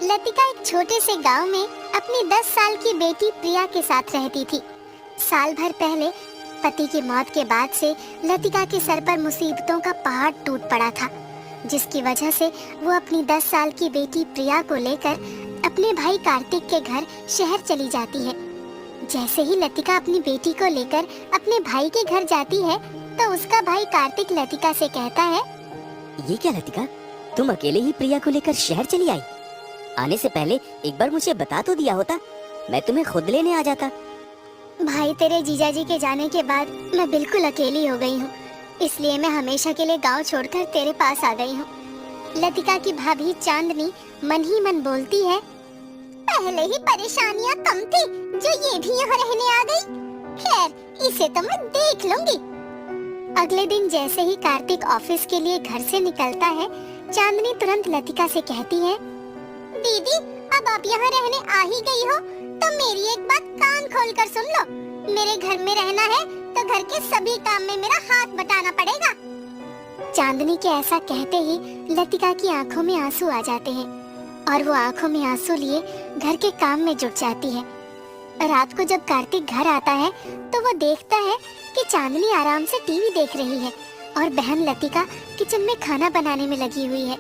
लतिका एक छोटे से गांव में अपनी 10 साल की बेटी प्रिया के साथ रहती थी। साल भर पहले पति की मौत के बाद से लतिका के सर पर मुसीबतों का पहाड़ टूट पड़ा था, जिसकी वजह से वो अपनी 10 साल की बेटी प्रिया को लेकर अपने भाई कार्तिक के घर शहर चली जाती है। जैसे ही लतिका अपनी बेटी को लेकर अपने भाई के घर जाती है, तो उसका भाई कार्तिक लतिका से कहता है, ये क्या लतिका, तुम अकेले ही प्रिया को लेकर शहर चली आई? आने से पहले एक बार मुझे बता तो दिया होता, मैं तुम्हें खुद लेने आ जाता। भाई, तेरे जीजाजी के जाने के बाद मैं बिल्कुल अकेली हो गई हूँ, इसलिए मैं हमेशा के लिए गांव छोड़कर तेरे पास आ गई हूँ। लतिका की भाभी चांदनी मन ही मन बोलती है, पहले ही परेशानियाँ कम थी, जो ये भी यहाँ रहने आ गई। खैर, इसे तो मैं देख लूंगी। अगले दिन जैसे ही कार्तिक ऑफिस के लिए घर से निकलता है, चांदनी तुरंत लतिका से कहती है, दीदी, अब आप यहाँ रहने आ ही गई हो, तो मेरी एक बात कान खोल कर सुन लो। मेरे घर में रहना है तो घर के सभी काम में मेरा हाथ बटाना पड़ेगा। चांदनी के ऐसा कहते ही लतिका की आंखों में आंसू आ जाते हैं और वो आंखों में आंसू लिए घर के काम में जुट जाती है। रात को जब कार्तिक घर आता है, तो वो देखता है कि चांदनी आराम से टीवी देख रही है और बहन लतिका किचन में खाना बनाने में लगी हुई है।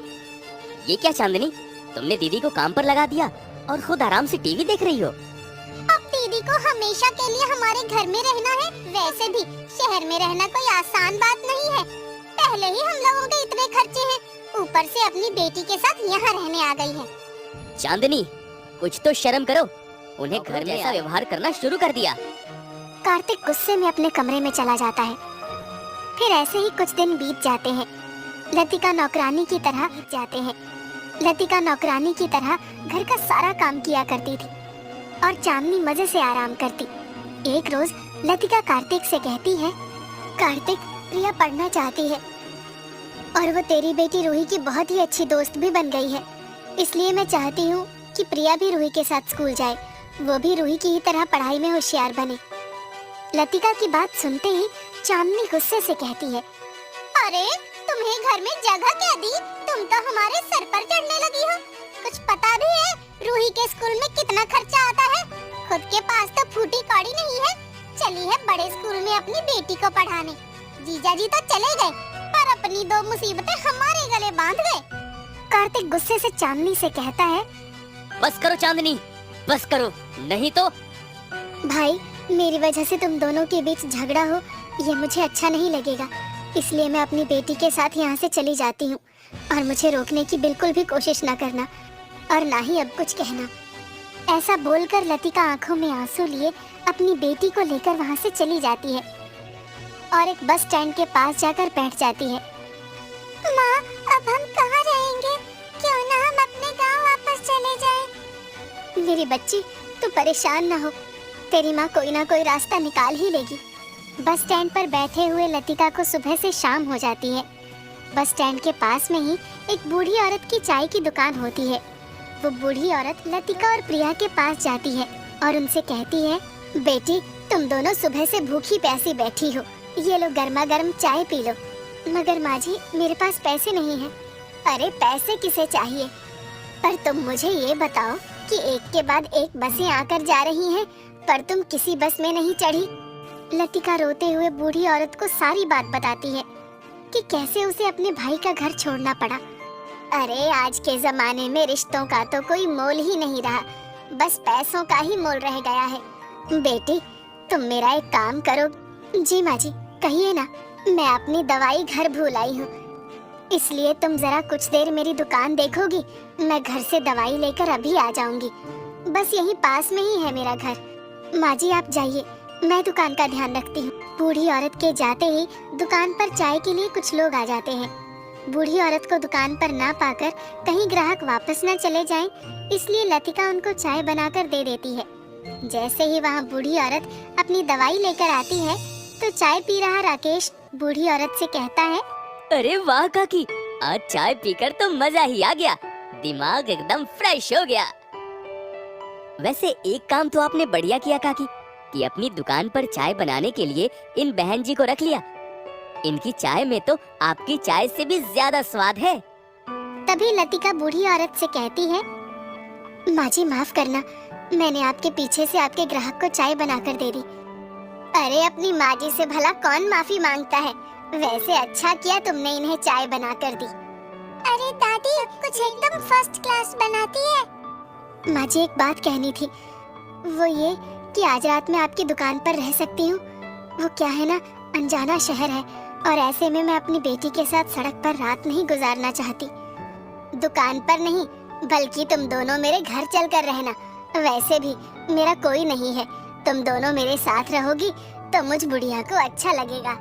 ये क्या चांदनी, तुमने दीदी को काम पर लगा दिया और खुद आराम से टीवी देख रही हो? अब दीदी को हमेशा के लिए हमारे घर में रहना है। वैसे भी शहर में रहना कोई आसान बात नहीं है। पहले ही हम लोगों के इतने खर्चे हैं, ऊपर से अपनी बेटी के साथ यहाँ रहने आ गई है। चांदनी, कुछ तो शर्म करो, उन्हें घर में ऐसा व्यवहार करना शुरू कर दिया। कार्तिक गुस्से में अपने कमरे में चला जाता है। फिर ऐसे ही कुछ दिन बीत जाते हैं। लतिका नौकरानी की तरह घर का सारा काम किया करती थी और चांदनी मजे से आराम करती। एक रोज लतिका कार्तिक से कहती है, कार्तिक, प्रिया पढ़ना चाहती है और वो तेरी बेटी रूही की बहुत ही अच्छी दोस्त भी बन गई है। इसलिए मैं चाहती हूँ कि प्रिया भी रूही के साथ स्कूल जाए, वो भी रूही की ही तरह पढ़ाई में होशियार बने। लतिका की बात सुनते ही चांदनी गुस्से से कहती है, अरे तुम्हें घर में जगह क्या दी? तुम तो हमारे सर पर चढ़ने लगी हो। कुछ पता भी है रूही के स्कूल में कितना खर्चा आता है? खुद के पास तो फूटी कौड़ी नहीं है, चली है बड़े स्कूल में अपनी बेटी को पढ़ाने। जीजाजी तो चले गए, पर अपनी 2 मुसीबतें हमारे गले बांध गए। कार्तिक गुस्से से चांदनी से कहता है, बस करो चांदनी, बस करो, नहीं तो। भाई, मेरी वजह से तुम दोनों के बीच झगड़ा हो, ये मुझे अच्छा नहीं लगेगा। इसलिए मैं अपनी बेटी के साथ यहाँ से चली जाती हूँ और मुझे रोकने की बिल्कुल भी कोशिश ना करना और ना ही अब कुछ कहना। ऐसा बोलकर लतिका आंखों में आंसू लिए अपनी बेटी को लेकर वहाँ से चली जाती है और एक बस स्टैंड के पास जाकर बैठ जाती है। माँ, अब हम कहाँ रहेंगे? क्यों ना हम अपने गाँव वापस चले जाएं? मेरी बच्ची, तू परेशान ना हो, तेरी माँ कोई ना कोई रास्ता निकाल ही लेगी। बस स्टैंड पर बैठे हुए लतिका को सुबह से शाम हो जाती है। बस स्टैंड के पास में ही एक बूढ़ी औरत की चाय की दुकान होती है। वो बूढ़ी औरत लतिका और प्रिया के पास जाती है और उनसे कहती है, बेटी, तुम दोनों सुबह से भूखी प्यासी बैठी हो, ये लो गर्मा गर्म चाय पी लो। मगर माँ जी, मेरे पास पैसे नहीं हैं। अरे पैसे किसे चाहिए, पर तुम मुझे ये बताओ कि एक के बाद एक बसें आकर जा रही हैं, पर तुम किसी बस में नहीं चढ़ी। लतिका रोते हुए बूढ़ी औरत को सारी बात बताती है कि कैसे उसे अपने भाई का घर छोड़ना पड़ा। अरे आज के जमाने में रिश्तों का तो कोई मोल ही नहीं रहा, बस पैसों का ही मोल रह गया है। बेटी, तुम मेरा एक काम करो। जी माँ जी, कहिए ना। मैं अपनी दवाई घर भूल आई हूँ, इसलिए तुम जरा कुछ देर मेरी दुकान देखोगी? मैं घर से दवाई लेकर अभी आ जाऊंगी। बस यहीं पास में ही है मेरा घर। माँ जी, आप जाइए, मैं दुकान का ध्यान रखती हूँ। बूढ़ी औरत के जाते ही दुकान पर चाय के लिए कुछ लोग आ जाते हैं। बूढ़ी औरत को दुकान पर ना पाकर कहीं ग्राहक वापस न चले जाएं, इसलिए लतिका उनको चाय बनाकर दे देती है। जैसे ही वहाँ बूढ़ी औरत अपनी दवाई लेकर आती है, तो चाय पी रहा राकेश बूढ़ी औरत से कहता है, अरे वाह काकी, आज चाय पीकर तो मजा ही आ गया, दिमाग एकदम फ्रेश हो गया। वैसे एक काम तो आपने बढ़िया किया काकी, कि अपनी दुकान पर चाय बनाने के लिए इन बहन जी को रख लिया। इनकी चाय में तो आपकी चाय से भी ज्यादा स्वाद है। तभी लतिका बूढ़ी औरत से कहती है, माँ जी माफ करना, मैंने आपके पीछे से आपके ग्राहक को चाय बनाकर दे दी। अरे अपनी माँ जी से भला कौन माफी मांगता है। वैसे अच्छा किया तुमने इन्हें चाय बनाकर दी। अरे दादी कुछ एकदम फर्स्ट क्लास बनाती है। माँ जी एक बात कहनी थी, वो ये कि आज रात मैं आपकी दुकान पर रह सकती हूँ। वो क्या है ना, अनजाना शहर है और ऐसे में मैं अपनी बेटी के साथ सड़क पर रात नहीं गुजारना चाहती। दुकान पर नहीं बल्कि तुम दोनों मेरे घर चलकर रहना। वैसे भी मेरा कोई नहीं है, तुम दोनों मेरे साथ रहोगी तो मुझ बुढ़िया को अच्छा लगेगा।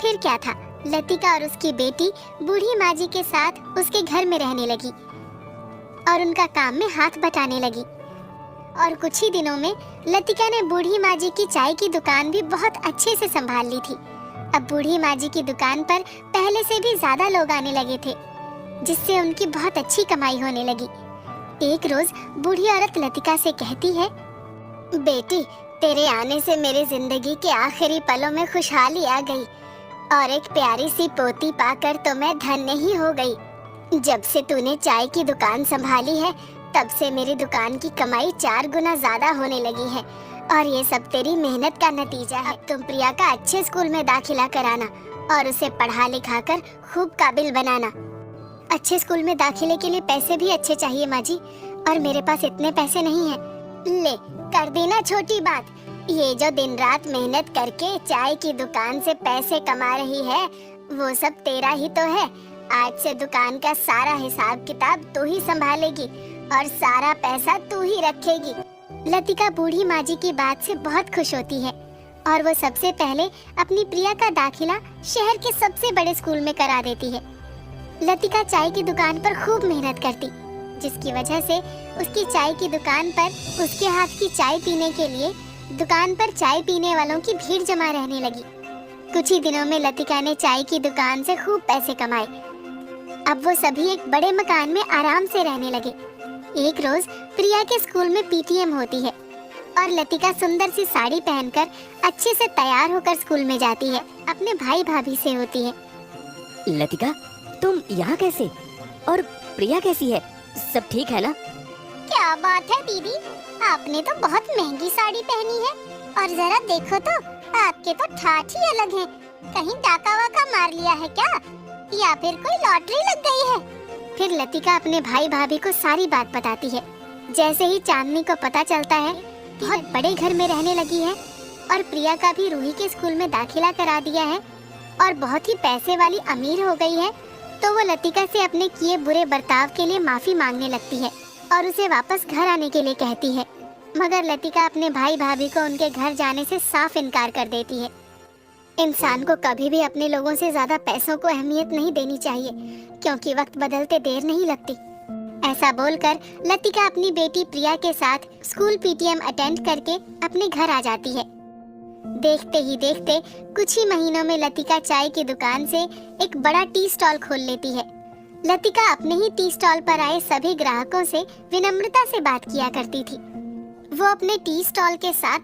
फिर क्या था, लतिका और उसकी बेटी बूढ़ी माँ जी के साथ उसके घर में रहने लगी और उनका काम में हाथ बटाने लगी। और कुछ ही दिनों में लतिका ने बूढ़ी माँ जी की चाय की दुकान भी बहुत अच्छे से संभाल ली थी। अब बूढ़ी माँ जी की दुकान पर पहले से भी ज्यादा लोग आने लगे थे, जिससे उनकी बहुत अच्छी कमाई होने लगी। एक रोज बूढ़ी औरत लतिका से कहती है, बेटी तेरे आने से मेरी जिंदगी के आखिरी पलों में खुशहाली आ गई और एक प्यारी सी पोती पाकर तो मैं धन्य ही हो गई। जब से तूने चाय की दुकान संभाली है तब से मेरी दुकान की कमाई 4 गुना ज्यादा होने लगी है और ये सब तेरी मेहनत का नतीजा है। तुम प्रिया का अच्छे स्कूल में दाखिला कराना और उसे पढ़ा लिखा कर खूब काबिल बनाना। अच्छे स्कूल में दाखिले के लिए पैसे भी अच्छे चाहिए माँ जी, और मेरे पास इतने पैसे नहीं हैं। ले कर देना छोटी बात, ये जो दिन रात मेहनत करके चाय की दुकान से पैसे कमा रही है वो सब तेरा ही तो है। आज से दुकान का सारा हिसाब किताब तू ही संभालेगी और सारा पैसा तू ही रखेगी। लतिका बूढ़ी माँ जी की बात से बहुत खुश होती है और वो सबसे पहले अपनी प्रिया का दाखिला शहर के सबसे बड़े स्कूल में करा देती है। लतिका चाय की दुकान पर खूब मेहनत करती, जिसकी वजह से उसकी चाय की दुकान पर उसके हाथ की चाय पीने के लिए दुकान पर चाय पीने वालों की भीड़ जमा रहने लगी। कुछ ही दिनों में लतिका ने चाय की दुकान से खूब पैसे कमाए। अब वो सभी एक बड़े मकान में आराम से रहने लगे। एक रोज प्रिया के स्कूल में पीटीएम होती है और लतिका सुंदर सी साड़ी पहनकर अच्छे से तैयार होकर स्कूल में जाती है। अपने भाई भाभी से होती है, लतिका तुम यहाँ कैसे, और प्रिया कैसी है, सब ठीक है ना? क्या बात है दीदी, आपने तो बहुत महंगी साड़ी पहनी है और जरा देखो तो आपके तो ठाठ ही अलग हैं। कहीं डाका वाका मार लिया है क्या, या फिर कोई लॉटरी लग गई है? फिर लतिका अपने भाई भाभी को सारी बात बताती है। जैसे ही चांदनी को पता चलता है बहुत बड़े घर में रहने लगी है और प्रिया का भी रूही के स्कूल में दाखिला करा दिया है और बहुत ही पैसे वाली अमीर हो गई है, तो वो लतिका से अपने किए बुरे बर्ताव के लिए माफी मांगने लगती है और उसे वापस घर आने के लिए कहती है। मगर लतिका अपने भाई भाभी को उनके घर जाने से साफ इनकार कर देती है। इंसान को कभी भी अपने लोगों से ज्यादा पैसों को अहमियत नहीं देनी चाहिए, क्योंकि वक्त बदलते देर नहीं लगती। ऐसा बोलकर लतिका अपनी बेटी प्रिया के साथ स्कूल पीटीएम अटेंड करके अपने घर आ जाती है। देखते ही देखते कुछ ही महीनों में लतिका चाय की दुकान से एक बड़ा टी स्टॉल खोल लेती है। लतिका अपने ही टी स्टॉल पर आए सभी ग्राहकों से विनम्रता से बात किया करती थी। वो अपने टी स्टॉल के साथ